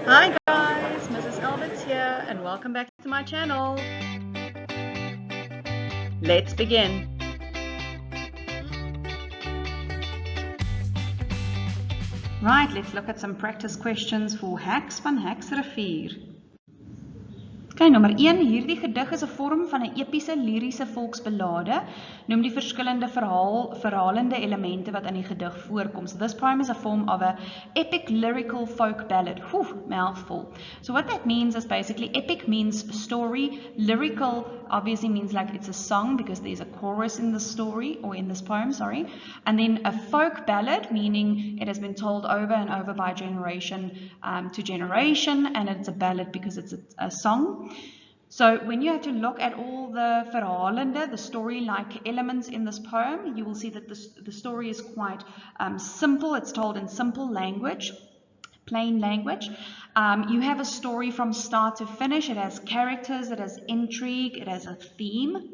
Hi guys, Mrs. Elbert's here and welcome back to my channel. Let's begin. Right, let's look at some practice questions for HEKS van HEXRIVIER. Okay, nommer 1, hierdie gedig is 'n vorm van 'n epiese liriese volksballade. Noem die verskillende verhalende elemente wat in die gedig voorkom. So this poem is a form of a epic lyrical folk ballad. Mouthful. So what that means is basically epic means story, lyrical obviously means like it's a song because there's a chorus in the story or in this poem, sorry. And then a folk ballad meaning it has been told over and over by generation to generation, and it's a ballad because it's a song. So when you have to look at all the verhalende, the story-like elements in this poem, you will see that the story is quite simple. It's told in simple language, plain language. You have a story from start to finish. It has characters, it has intrigue, it has a theme.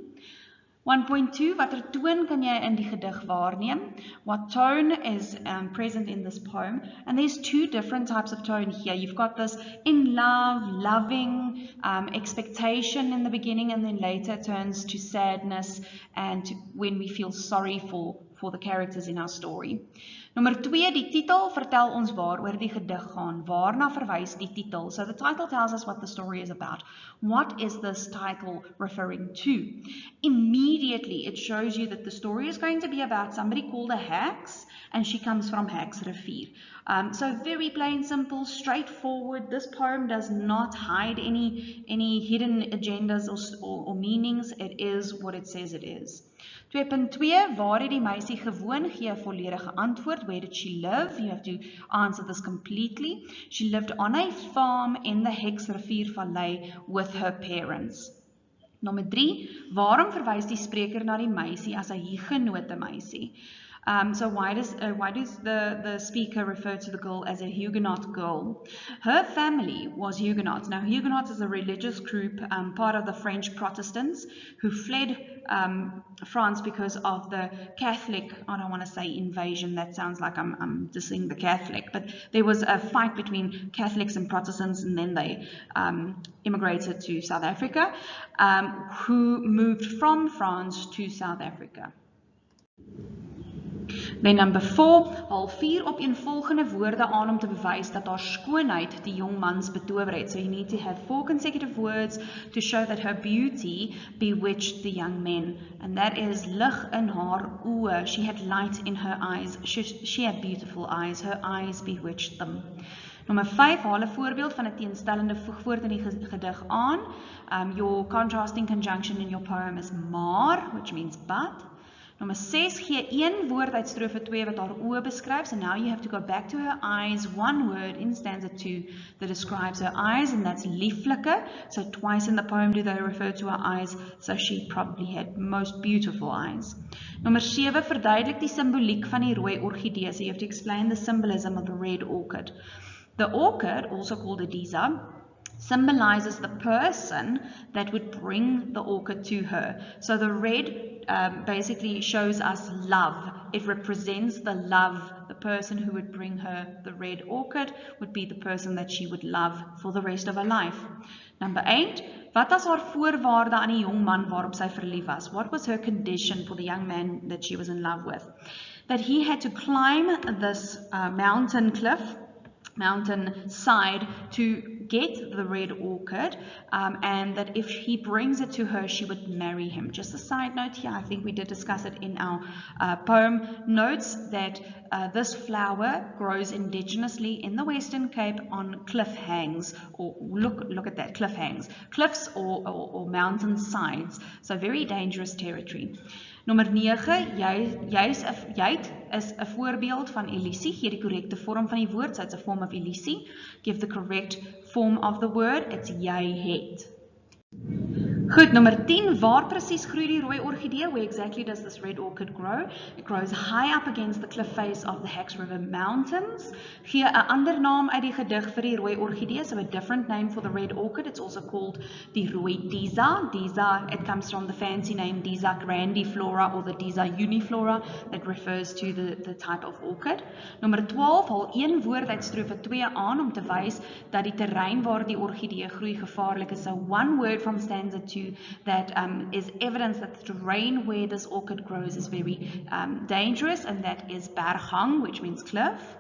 1.2, watter toon kan jy in die gedig waarneem? What tone is present in this poem? And there's two different types of tone here. You've got this in love, loving, expectation in the beginning, and then later it turns to sadness and when we feel sorry for the characters in our story. Nommer 2, die titel vertel ons waaroor die gedig gaan. Waarna verwys die titel? So the title tells us what the story is about. What is this title referring to? Immediately it shows you that the story is going to be about somebody called a HEKS, and she comes from HEXRIVIER. So very plain, simple, straightforward. This poem does not hide any hidden agendas or meanings. It is what it says it is. 2.2, waar het die meisie gewoon? Gee 'n volledige antwoord. Where did she live? You have to answer this completely. She lived on a farm in the HEXRIVIER Vallei with her parents. Nommer 3, waarom verwys die spreker na die meisie as 'n hugenote meisie? So why does the speaker refer to the girl as a Huguenot girl? Her family was Huguenots. Now Huguenots is a religious group, part of the French Protestants who fled France because of the Catholic, I don't want to say invasion, that sounds like I'm dissing the Catholic, but there was a fight between Catholics and Protestants, and then they immigrated to South Africa, who moved from France to South Africa. Then number 4, haal 4 opeenvolgende woorde aan om te bewys dat haar skoonheid die jong mans betower het. So you need to have 4 consecutive words to show that her beauty bewitched the young men. And that is lig in haar oë. She had light in her eyes. She had beautiful eyes. Her eyes bewitched them. Nommer 5, haal 'n voorbeeld van 'n teenstellende voegwoord in die gedig aan. Your contrasting conjunction in your poem is maar, which means but. Nommer 6, gee 1 woord uit strofe 2 wat haar oë beskryf. So now you have to go back to her eyes, 1 word in stanza 2 that describes her eyes, and that's lieflike. So twice in the poem do they refer to her eyes, so she probably had most beautiful eyes. Nommer 7, verduidelik die simboliek van die rooi orchidee. So you have to explain the symbolism of the red orchid. The orchid, also called a disa, symbolizes the person that would bring the orchid to her. So the red basically shows us love. It represents the love. The person who would bring her the red orchid would be the person that she would love for the rest of her life. Number 8, wat was haar voorwaarde aan die jong man waarop sy verlief was? What was her condition for the young man that she was in love with? That he had to climb this mountain side to get the red orchid, and that if he brings it to her, she would marry him. Just a side note here, I think we did discuss it in our poem notes, that this flower grows indigenously in the Western Cape on cliff hangs, or look at that, cliff hangs, cliffs or mountain sides, so very dangerous territory. Nommer 9, jy't is 'n voorbeeld van elisie. Gee die korrekte vorm van die woord. So it's a form of elisie. Give the correct form of the word. It's jy het. Goed, nummer 10, waar presies groei die rooi orchidee? Where exactly does this red orchid grow? It grows high up against the cliff face of the HEXRIVIER mountains. Gee 'n ander naam uit die gedig vir die rooi orchidee, so a different name for the red orchid. It's also called die rooi Disa. Disa, it comes from the fancy name Disa grandiflora or the Disa uniflora that refers to the type of orchid. Nummer 12, haal een woord uit strofe 2 aan om te wys dat die terrein waar die orchidee groei gevaarlik is. So one word from stanza 2 that is evidence that the terrain where this orchid grows is very dangerous, and that is berghang, which means cliff.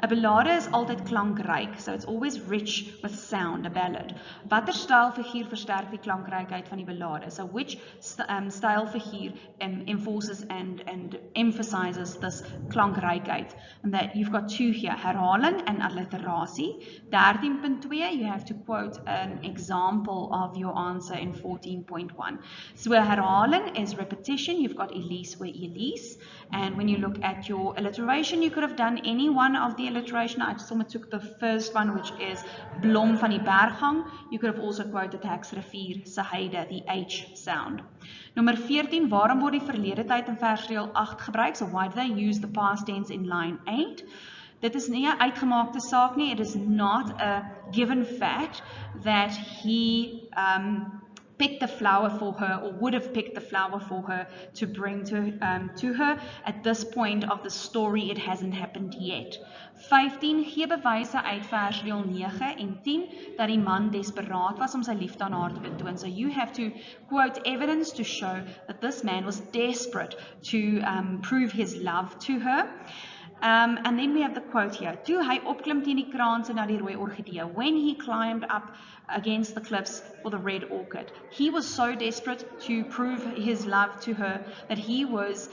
A ballade is altyd klankryk, so it's always rich with sound, a ballad. Watter stylfiguur versterk die klankrykheid van die ballade? So which stylfiguur enforces and emphasizes this klankrykheid? And that you've got two here, herhaling and alliterasie. 13.2, you have to quote an example of your answer in 14.1. So herhaling is repetition. You've got Elise where Elise. And when you look at your alliteration, you could have done any one of the alliteration. I just took the first one, which is Blom van die berghang. You could have also quoted HEXRIVIER se heide, the H sound. Nummer 14, waarom word die verlede tyd in versdeel 8 gebruik? So why do they use the past tense in line 8? Dit is nie 'n uitgemaakte saak nie. It is not a given fact that he picked the flower for her, or would have picked the flower for her to bring to her. At this point of the story, it hasn't happened yet. 15, gee bewyse uit versdeel 9 en 10 dat die man desperaat was om sy liefde aan haar te betoon. So you have to quote evidence to show that this man was desperate to prove his love to her. And then we have the quote here. Toe hy opklim teen die kraanse na die rooi orchidee. When he climbed up against the cliffs for the red orchid, he was so desperate to prove his love to her that he was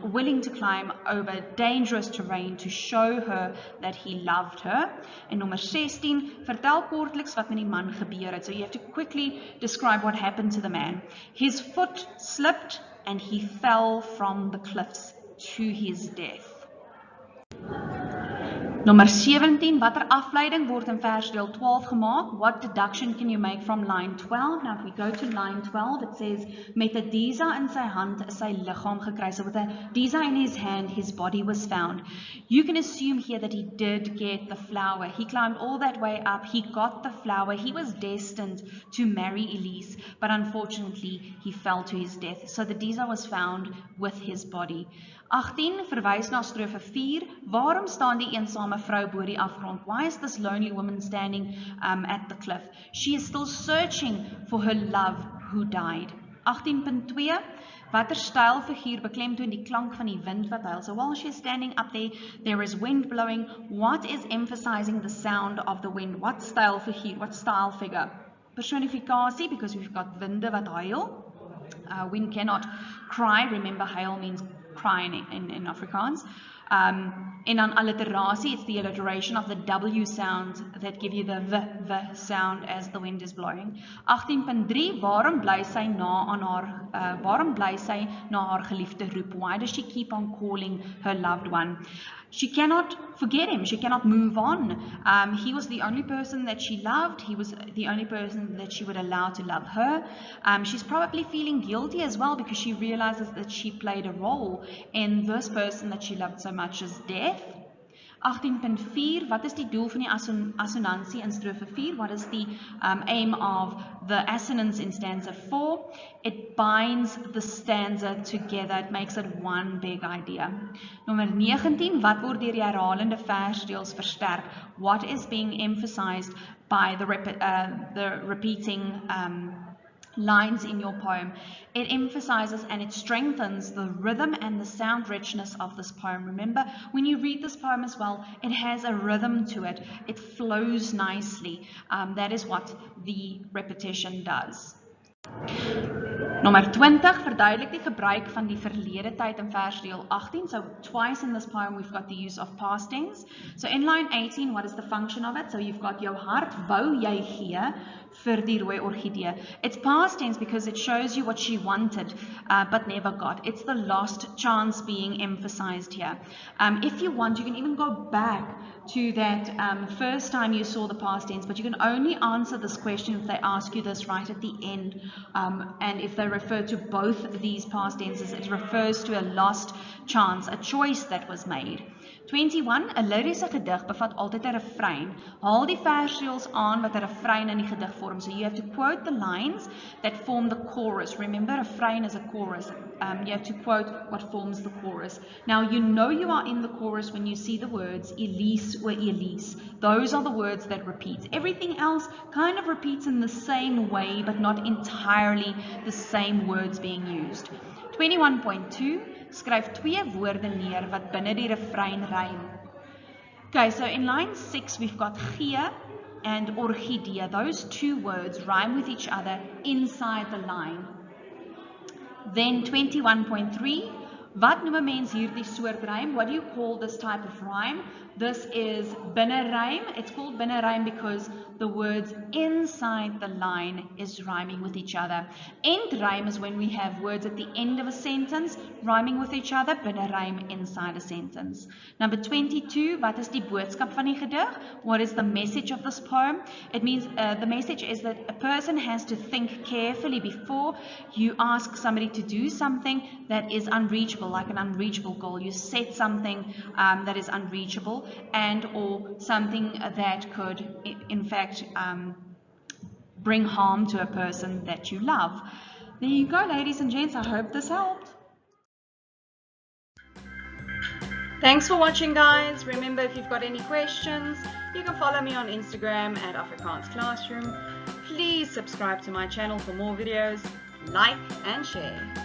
willing to climb over dangerous terrain to show her that he loved her. En nummer 16, vertel kortliks wat met die man gebeur het. So you have to quickly describe what happened to the man. His foot slipped and he fell from the cliffs to his death. Nummer 17, watter afleiding word in versdeel 12 gemaak? What deduction can you make from line 12? Now if we go to line 12, it says, met 'n Disa in sy hand is sy liggaam gekry. So with a Disa in his hand, his body was found. You can assume here that he did get the flower. He climbed all that way up, he got the flower, he was destined to marry Elise, but unfortunately he fell to his death. So the Disa was found with his body. 18, verwys na strofe 4, waarom staan die eensame vrou bo die afgrond? Why is this lonely woman standing at the cliff? She is still searching for her love who died. 18.2, watter stylfiguur beklemtoon die klank van die wind wat huil? So while she is standing up there is wind blowing. What is emphasizing the sound of the wind? What stylfiguur, what style figure? Personifikasie, because we've got winde wat huil. Wind cannot cry. Remember, hail means crying in Afrikaans. En dan alliterasie, it's the alliteration of the W sound that give you the v sound as the wind is blowing. 18.3, waarom bly sy na haar geliefde roep? Why does she keep on calling her loved one? She cannot forget him. She cannot move on. He was the only person that she loved. He was the only person that she would allow to love her. She's probably feeling guilty as well because she realizes that she played a role in this person that she loved so much as death. 18.4, wat is die doel van die assonansie in strofe 4? What is the aim of the assonance in stanza 4? It binds the stanza together. It makes it one big idea. Nummer 19, wat word deur die herhalende versdeels versterk? What is being emphasized by the repeating lines in your poem? It emphasizes and it strengthens the rhythm and the sound richness of this poem. Remember, when you read this poem as well, it has a rhythm to it. It flows nicely. That is what the repetition does. Nummer 20, verduidelik die gebruik van die verlede tyd in versdeel 18. So twice in this poem we've got the use of past tense. So in line 18, what is the function of it? So you've got jou hart wou jy gee vir die rooi orchidee. It's past tense because it shows you what she wanted but never got. It's the lost chance being emphasized here. If you want, you can even go back to that first time you saw the past tense, but you can only answer this question if they ask you this right at the end. And if they refer to both these past tenses, it refers to a lost chance, a choice that was made. 21. 'n lyriese gedig bevat altyd 'n refrein. Haal die versreëls aan wat 'n refrein in die gedig vorm. So you have to quote the lines that form the chorus. Remember, a refrain is a chorus. You have to quote what forms the chorus. Now, you know you are in the chorus when you see the words Elise or Elise. Those are the words that repeat. Everything else kind of repeats in the same way, but not entirely the same words being used. 21.2. Skryf 2 woorde neer wat binne die refrein rym. Okay, so in line 6 we've got gee and orchidee. Those two words rhyme with each other inside the line. Then 21.3, wat noem 'n mens hierdie soort rym? What do you call this type of rhyme? This is binne rym. It's called binne rym because the words inside the line is rhyming with each other. End rym is when we have words at the end of a sentence rhyming with each other. Binne rym inside a sentence. Number 22, wat is die boodskap van die gedig? What is the message of this poem? It means the message is that a person has to think carefully before you ask somebody to do something that is unreachable, like an unreachable goal. You set something that is unreachable and or something that could in fact bring harm to a person that you love. There you go, ladies and gents. I hope this helped. Thanks for watching, guys. Remember, if you've got any questions, you can follow me on Instagram at Afrikaans Classroom. Please subscribe to my channel for more videos, like and share.